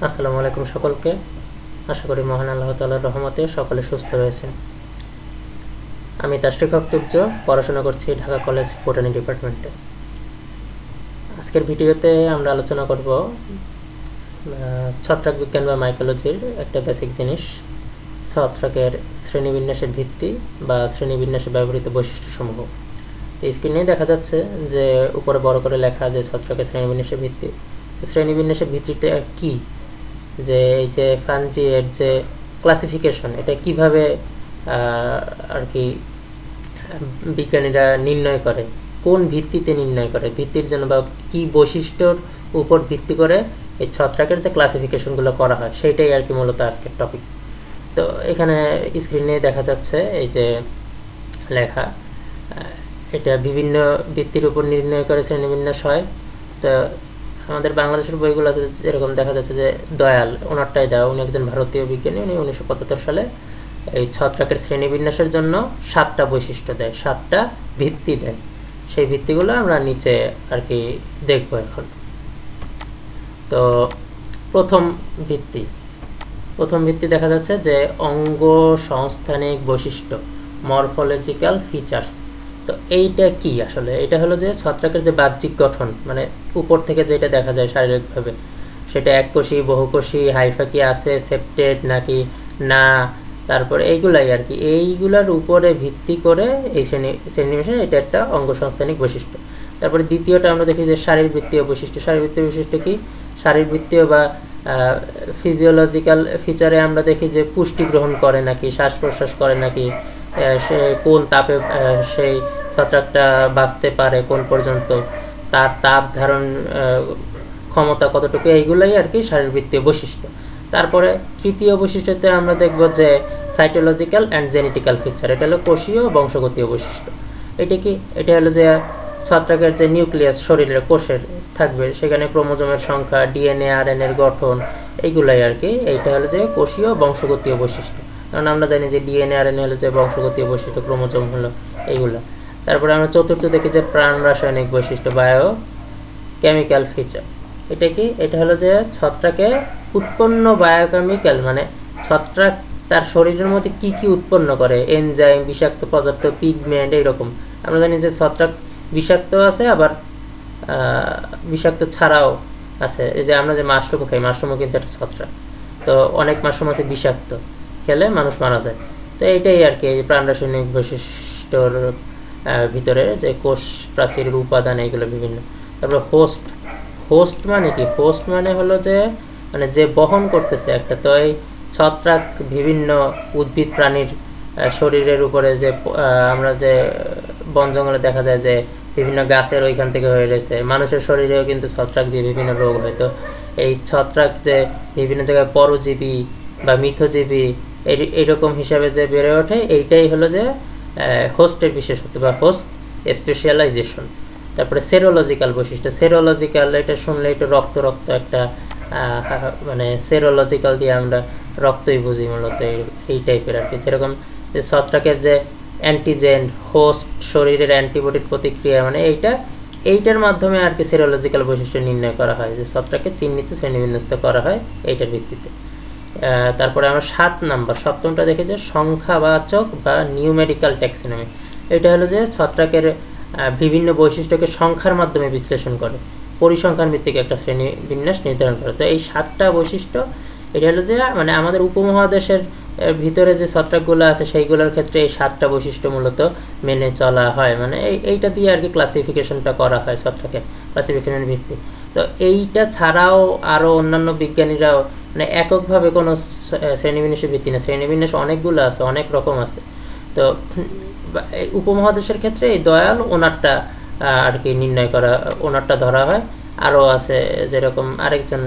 আসসালামু আলাইকুম সকলকে। আশা করি মহান আল্লাহ তাআলার রহমতে সকলে সুস্থ রয়েছেন। আমি তাশরিক আক্তুর্য পড়াশোনা করছি ঢাকা কলেজ বোটানি ডিপার্টমেন্টে। আজকের ভিডিওতে আমরা আলোচনা করব ছত্রাক বিজ্ঞান বা মাইকোলজির একটা বেসিক জিনিস, ছত্রাকের শ্রেণীবিন্যাসের ভিত্তি বা শ্রেণীবিন্যাসে ব্যবহৃত বৈশিষ্ট্যসমূহ। স্ক্রিনে দেখা যাচ্ছে যে উপরে বড় করে লেখা যে ছত্রাকের শ্রেণীবিন্যাসের ভিত্তি। শ্রেণীবিন্যাসের ভিত্তিটা কি, যে এই যে ফাঞ্জি এর যে ক্লাসিফিকেশন, এটা কিভাবে আর কি বিজ্ঞানীরা নির্ণয় করে, কোন ভিত্তিতে নির্ণয় করে, ভিত্তির জন্য বা কি বৈশিষ্ট্যর উপর ভিত্তি করে এই ছত্রাকের যে ক্লাসিফিকেশনগুলো করা হয়, সেইটাই আর কি মূলত আজকের টপিক। তো এখানে স্ক্রিনে দেখা যাচ্ছে এই যে লেখা, এটা বিভিন্ন ভিত্তির উপর নির্ণয় করে শ্রেণীবিন্যাস হয়। তো আমাদের বাংলাদেশের বইগুলোতে যেরকম দেখা যাচ্ছে যে দয়াল ওনারটাই দেওয়া, উনি একজন ভারতীয় বিজ্ঞানী, উনি 1975 সালে এই ছত্রাকের শ্রেণীবিন্যাসের জন্য 7টা বৈশিষ্ট্য দেয়, 7টা ভিত্তি দেয়। সেই ভিত্তিগুলো আমরা নিচে আর কি দেখব এখন। তো প্রথম ভিত্তি দেখা যাচ্ছে যে অঙ্গ সংস্থানিক বৈশিষ্ট্য, মরফোলজিক্যাল ফিচার্স। তো এইটা কি আসলে? এটা হলো যে ছত্রাকের যে বাহ্যিক গঠন, মানে উপর থেকে যেটা দেখা যায় শারীরিকভাবে, সেটা এককোষী, বহুকোষী, হাইফা কি আছে, সেপ্টেড নাকি না, তারপরে এইগুলাই আর কি, এইগুলার উপরে ভিত্তি করে এই শ্রেণীবিন্যাস, এটা একটা অঙ্গসংস্থানিক বৈশিষ্ট্য। তারপরে দ্বিতীয়টা আমরা দেখি যে শারীরবৃত্তীয় বৈশিষ্ট্য। শারীরবৃত্তীয় বৈশিষ্ট্য কি? শারীরবৃত্তীয় বা ফিজিওলজিক্যাল ফিচারে আমরা দেখি যে পুষ্টি গ্রহণ করে নাকি, শ্বাস প্রশ্বাস করে নাকি, সে কোন তাপে সেই ছত্রাকটা বাঁচতে পারে, কোন পর্যন্ত, তার তাপ ধারণ ক্ষমতা কতটুকু, এইগুলাই আর কি শারীরবৃত্তীয় বৈশিষ্ট্য। তারপরে তৃতীয় বৈশিষ্ট্যতে আমরা দেখব যে সাইটোলজিক্যাল অ্যান্ড জেনেটিক্যাল ফিচার, এটা হলো কোষীয় বংশগতীয় বৈশিষ্ট্য। এটা কি? এটা হলো যে ছত্রাকের যে নিউক্লিয়াস শরীরের কোষের থাকবে, সেখানে ক্রোমোজোমের সংখ্যা, ডিএনএ আরএনএর গঠন, এইগুলাই আর কি। এইটা হলো যে কোষীয় বংশগতীয় বৈশিষ্ট্য, কারণ আমরা জানি যে ডিএনএ আরএনএ হলো যে বংশগতীয় বৈশিষ্ট্য, ক্রোমোজোম হলো এইগুলো। তারপরে আমরা চতুর্থ দেখি যে প্রাণ রাসায়নিক বৈশিষ্ট্য, বায়ো কেমিক্যাল ফিচার। এটা কি? এটা হলো যে ছত্রাকে উৎপন্ন বায়োকেমিক্যাল, মানে ছত্রাক তার শরীরের মধ্যে কি কি উৎপন্ন করে, এনজাইম, বিষাক্ত পদার্থ, পিগমেন্ট, এইরকম। আমরা জানি যে ছত্রাক বিষাক্ত আছে, আবার বিষাক্ত ছাড়াও আছে। এই যে আমরা যে মাশরুম খাই, মাশরুমও কিন্তু একটা ছত্রাক। তো অনেক মাশরুম আছে বিষাক্ত, খেলে মানুষ মারা যায়। তো এইটাই আর কি প্রাণ রাসায়নিক বৈশিষ্ট্যর ভিতরে যে কোষ প্রাচীরের উপাদান, এইগুলো বিভিন্ন। তারপরে হোস্ট মানে কি? হোস্ট মানে হলো যে মানে যে বহন করতেছে একটা। তো এই ছত্রাক বিভিন্ন উদ্ভিদ প্রাণীর শরীরের উপরে যে আমরা যে বন জঙ্গলে দেখা যায় যে বিভিন্ন গাছের ওইখান থেকে হয়ে রয়েছে, মানুষের শরীরেও কিন্তু ছত্রাক দিয়ে বিভিন্ন রোগ হয়। তো এই ছত্রাক যে বিভিন্ন জায়গায় পরজীবী বা মিথজীবী এইরকম হিসাবে যে বেড়ে ওঠে, এইটাই হলো যে হোস্টের বিশেষত্ব বা হোস্ট স্পেশালাইজেশন। তারপরে সেরোলজিক্যাল বৈশিষ্ট্য। সেরোলজিক্যাল, এটা শুনলে একটু রক্ত একটা মানে সেরোলজিক্যাল দিয়ে আমরা রক্তই বুঝি মূলত, এই টাইপের আর কি। যেরকম যে ছত্রাকের যে অ্যান্টিজেন, হোস্ট শরীরের অ্যান্টিবডির প্রতিক্রিয়া, মানে এইটার মাধ্যমে আর কি সেরোলজিক্যাল বৈশিষ্ট্য নির্ণয় করা হয়, যে ছত্রাকে চিহ্নিত শ্রেণীবিন্যস্ত করা হয় এইটার ভিত্তিতে। তারপরে আমরা 7 নাম্বার, সপ্তমটা দেখি যে সংখ্যাবাচক বা নিউমেরিক্যাল ট্যাক্সোনমি। এটা হলো যে ছত্রাকের বিভিন্ন বৈশিষ্ট্যকে সংখ্যার মাধ্যমে বিশ্লেষণ করে, পরিসংখ্যান ভিত্তিক একটা শ্রেণী বিন্যাস নির্ধারণ করে। তো এই 7টা বৈশিষ্ট্য, এটা হলো যে মানে আমাদের উপমহাদেশের ভিতরে যে ছত্রাকগুলো আছে সেইগুলোর ক্ষেত্রে এই 7টা বৈশিষ্ট্য মূলত মেনে চলা হয়, মানে এইটা দিয়ে আর কি ক্লাসিফিকেশনটা করা হয়, ছত্রাকের ক্লাসিফিকেশনের ভিত্তি। তো এইটা ছাড়াও আরও অন্যান্য বিজ্ঞানীরাও মানে এককভাবে কোনো শ্রেণীবিন্যাসের ভিত্তি না, শ্রেণীবিন্যাস অনেকগুলো আছে, অনেক রকম আছে। তো উপমহাদেশের ক্ষেত্রে এই দয়াল ওনারটা আর কি নির্ণয় করা, ওনারটা ধরা হয়। আরও আছে, যেরকম আরেকজন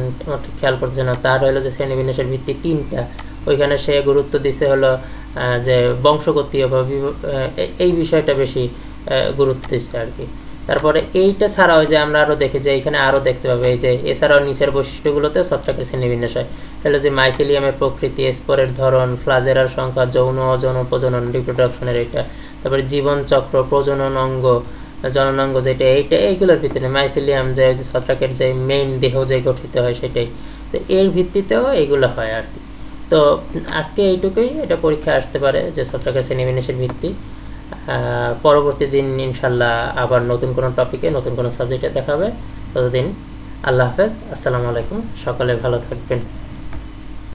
খেয়াল করছে না, তার হলো যে শ্রেণীবিন্যাসের ভিত্তি 3টা, ওইখানে সে গুরুত্ব দিচ্ছে হলো যে বংশগতীয় বা এই বিষয়টা বেশি গুরুত্ব দিচ্ছে আর কি। তারপরে এইটা ছাড়াও যে আমরা আরও দেখি যে এখানে আরও দেখতে পাবো এই যে এছাড়াও নিচের বৈশিষ্ট্যগুলোতে ছত্রাকের শ্রেণীবিন্যাস হয়। হলো যে মাইসিলিয়ামের প্রকৃতি, স্পোরের ধরন, ফ্লাজেরার সংখ্যা, যৌন অযৌন প্রজনন, রিপ্রোডাকশনের এইটা, তারপরে জীবনচক্র, প্রজনন অঙ্গ, জননাঙ্গ যেটা, এইগুলোর ভিতরে মাইসিলিয়াম যে ছত্রাকের যে মেইন দেহ যে গঠিত হয় সেটাই। তো তো এর ভিত্তিতেও এগুলো হয় আর কি। তো আজকে এইটুকুই, এটা পরীক্ষায় আসতে পারে যে ছত্রাকের শ্রেণীবিন্যাসের ভিত্তি। পরবর্তী দিন ইনশাল্লাহ আবার নতুন কোনো টপিকে নতুন কোনো সাবজেক্টে দেখা হবে। ততদিন আল্লাহ হাফেজ, আসসালামু আলাইকুম, সকলে ভালো থাকবেন।